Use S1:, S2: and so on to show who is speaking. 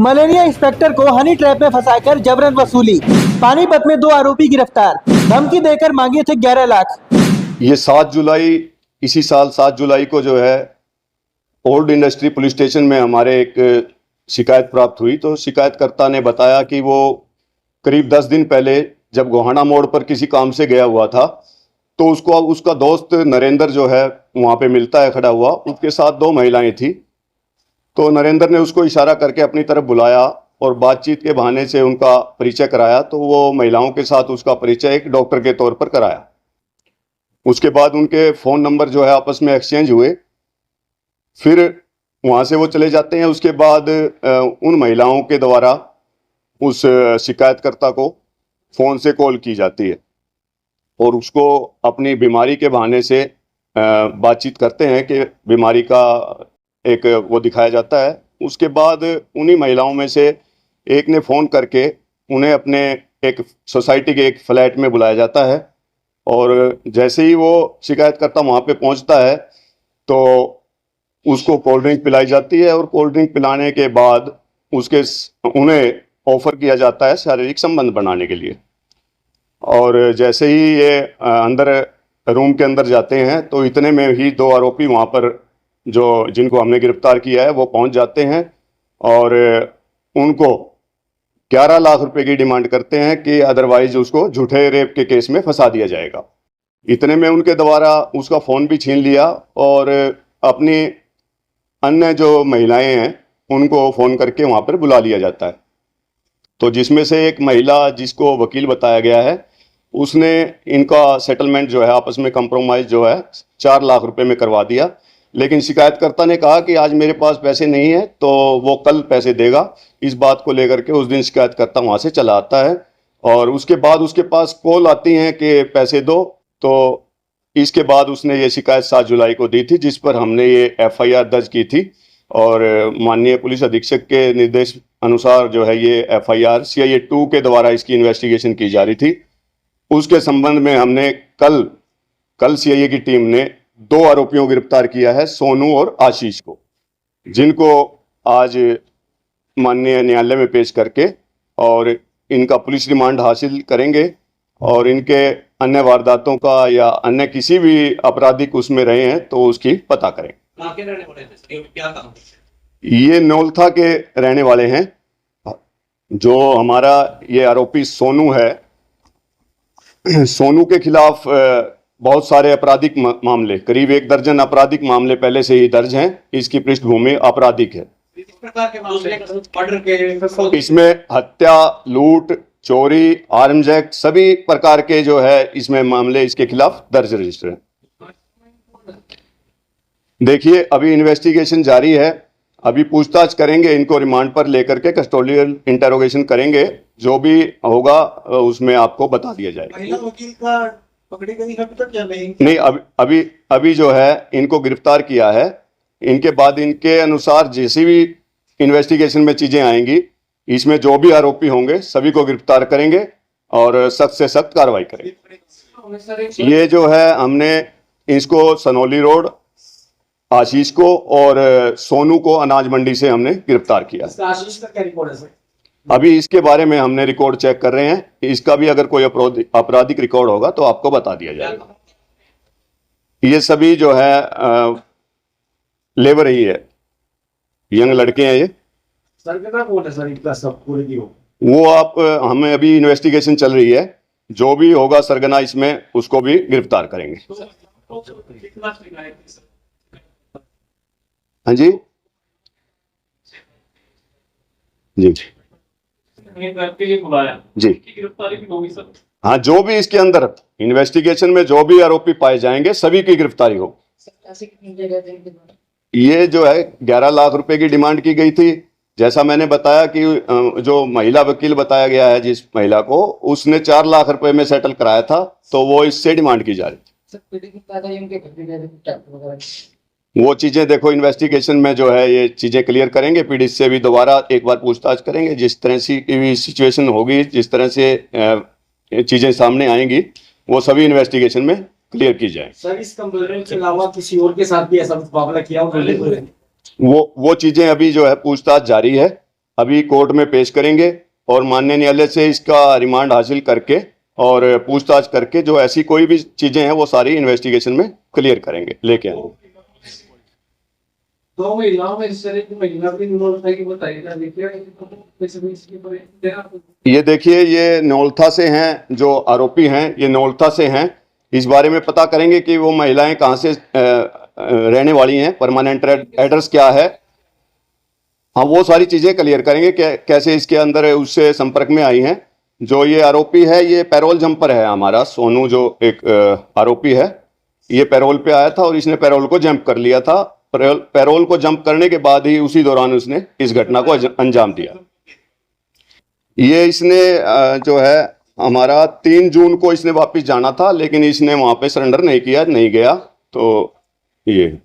S1: Malaria inspector को honey trap में फंसाकर जबरन वसूली। पानीपत में 2 आरोपी गिरफ्तार, धमकी देकर मांगे थे 11 लाख।
S2: ये 7 जुलाई इसी साल 7 जुलाई को जो है ओल्ड इंडस्ट्री पुलिस स्टेशन में हमारे एक शिकायत प्राप्त हुई। तो शिकायतकर्ता ने बताया कि वो करीब 10 दिन पहले जब गोहाना मोड़ पर किसी काम से गया हुआ था तो उसको उसका दोस्त नरेंद्र जो है वहाँ पे मिलता है खड़ा हुआ, उसके साथ 2 महिलाएं थी। तो नरेंद्र ने उसको इशारा करके अपनी तरफ बुलाया और बातचीत के बहाने से उनका परिचय कराया। तो वो महिलाओं के साथ उसका परिचय एक डॉक्टर के तौर पर कराया। उसके बाद उनके फ़ोन नंबर जो है आपस में एक्सचेंज हुए, फिर वहाँ से वो चले जाते हैं। उसके बाद उन महिलाओं के द्वारा उस शिकायतकर्ता को फ़ोन से कॉल की जाती है और उसको अपनी बीमारी के बहाने से बातचीत करते हैं कि बीमारी का एक वो दिखाया जाता है। उसके बाद उन्हीं महिलाओं में से एक ने फ़ोन करके उन्हें अपने एक सोसाइटी के एक फ्लैट में बुलाया जाता है और जैसे ही वो शिकायतकर्ता वहाँ पे पहुँचता है तो उसको कोल्ड ड्रिंक पिलाई जाती है और कोल्ड ड्रिंक पिलाने के बाद उन्हें ऑफ़र किया जाता है शारीरिक संबंध बनाने के लिए। और जैसे ही ये अंदर रूम के अंदर जाते हैं तो इतने में ही 2 आरोपी वहाँ पर जिनको हमने गिरफ्तार किया है वो पहुँच जाते हैं और उनको 11 लाख रुपए की डिमांड करते हैं कि अदरवाइज उसको झूठे रेप के केस में फंसा दिया जाएगा। इतने में उनके द्वारा उसका फ़ोन भी छीन लिया और अपनी अन्य जो महिलाएं हैं उनको फ़ोन करके वहाँ पर बुला लिया जाता है। तो जिसमें से एक महिला जिसको वकील बताया गया है उसने इनका सेटलमेंट जो है आपस में कंप्रोमाइज़ जो है 4 लाख रुपए में करवा दिया। लेकिन शिकायतकर्ता ने कहा कि आज मेरे पास पैसे नहीं है तो वो कल पैसे देगा। इस बात को लेकर के उस दिन शिकायतकर्ता वहाँ से चला आता है और उसके बाद उसके पास कॉल आती हैं कि पैसे दो। तो इसके बाद उसने ये शिकायत 7 जुलाई को दी थी जिस पर हमने ये FIR दर्ज की थी और माननीय पुलिस अधीक्षक के निर्देश अनुसार जो है ये FIR CIA 2 के द्वारा इसकी इन्वेस्टिगेशन की जा रही थी। उसके संबंध में हमने कल CIA की टीम ने 2 आरोपियों को गिरफ्तार किया है, सोनू और आशीष को, जिनको आज माननीय न्यायालय में पेश करके और इनका पुलिस रिमांड हासिल करेंगे और इनके अन्य वारदातों का या अन्य किसी भी आपराधिक उसमें रहे हैं तो उसकी पता करेंगे। ये नौलथा के रहने वाले हैं। जो हमारा ये आरोपी सोनू है, सोनू के खिलाफ बहुत सारे आपराधिक मामले, करीब 1 दर्जन आपराधिक मामले पहले से ही दर्ज हैं। इसकी पृष्ठभूमि आपराधिक है। इसमें हत्या, लूट, चोरी, आर्म्स एक्ट सभी प्रकार के जो है इसमें मामले इसके खिलाफ दर्ज रजिस्टर हैं। देखिए अभी इन्वेस्टिगेशन जारी है, अभी पूछताछ करेंगे, इनको रिमांड पर लेकर के कस्टोडियल इंटेरोगेशन करेंगे। जो भी होगा उसमें आपको बता दिया जाएगा।
S1: पकड़ी गई है अभी तक या नहीं?
S2: नहीं, अभी जो है इनको गिरफ्तार किया है। इनके बाद इनके अनुसार जैसी भी इन्वेस्टिगेशन में चीजें आएंगी इसमें जो भी आरोपी होंगे सभी को गिरफ्तार करेंगे और सख्त से सख्त कार्रवाई करेंगे। ये जो है हमने इसको सनौली रोड, आशीष को और सोनू को अनाज मंडी से हमने गिरफ्तार किया।
S1: आशीष का क्या रिकॉर्ड है सर?
S2: अभी इसके बारे में हमने रिकॉर्ड चेक कर रहे हैं। इसका भी अगर कोई आपराधिक रिकॉर्ड होगा तो आपको बता दिया जाएगा। ये सभी जो है लेबर ही है, यंग लड़के हैं। ये
S1: सरगना कौन है सर इनका सब पूरे की
S2: वो आप हमें अभी इन्वेस्टिगेशन चल रही है, जो भी होगा सरगना इसमें उसको भी गिरफ्तार करेंगे। हाँ जी जी जी हाँ, जो भी इसके अंदर इन्वेस्टिगेशन में जो भी आरोपी पाए जाएंगे सभी की गिरफ्तारी हो। ये जो है 11 लाख रुपए की डिमांड की गई थी। जैसा मैंने बताया कि जो महिला वकील बताया गया है जिस महिला को, उसने 4 लाख रुपए में सेटल कराया था तो वो इससे डिमांड की जा रही थी। वो चीजें देखो इन्वेस्टिगेशन में जो है ये चीजें क्लियर करेंगे। पीड़ित से भी दोबारा एक बार पूछताछ करेंगे। जिस तरह से भी सिचुएशन होगी, जिस तरह से चीजें सामने आएंगी वो सभी इन्वेस्टिगेशन में क्लियर की जाए।
S1: सर इस कंप्लेंट के अलावा किसी और के साथ भी ऐसा मामला किया हो?
S2: वो चीजें अभी जो है पूछताछ जारी है अभी कोर्ट में पेश करेंगे और माननीय न्यायालय से इसका रिमांड हासिल करके और पूछताछ करके जो ऐसी कोई भी चीजें हैं वो सारी इन्वेस्टिगेशन में क्लियर करेंगे, लेके आएंगे।
S3: दो महिलाओं में इस तरह की महिला भी इन्वॉल्व है कि बताइएगा।
S2: ये देखिए, ये नौलथा से हैं, जो आरोपी हैं ये नौलथा से हैं। इस बारे में पता करेंगे कि वो महिलाएं कहाँ से रहने वाली हैं, परमानेंट एड्रेस क्या है। हाँ, वो सारी चीजें क्लियर करेंगे कि कैसे इसके अंदर उससे संपर्क में आई हैं। जो ये आरोपी है ये पैरोल जंपर है हमारा, सोनू जो एक आरोपी है, ये पैरोल पे आया था और इसने पैरोल को जंप कर लिया था। पैरोल को जंप करने के बाद ही उसी दौरान उसने इस घटना को अंजाम दिया। ये इसने जो है हमारा 3 जून को इसने वापस जाना था, लेकिन इसने वहां पे सरेंडर नहीं किया, नहीं गया, तो ये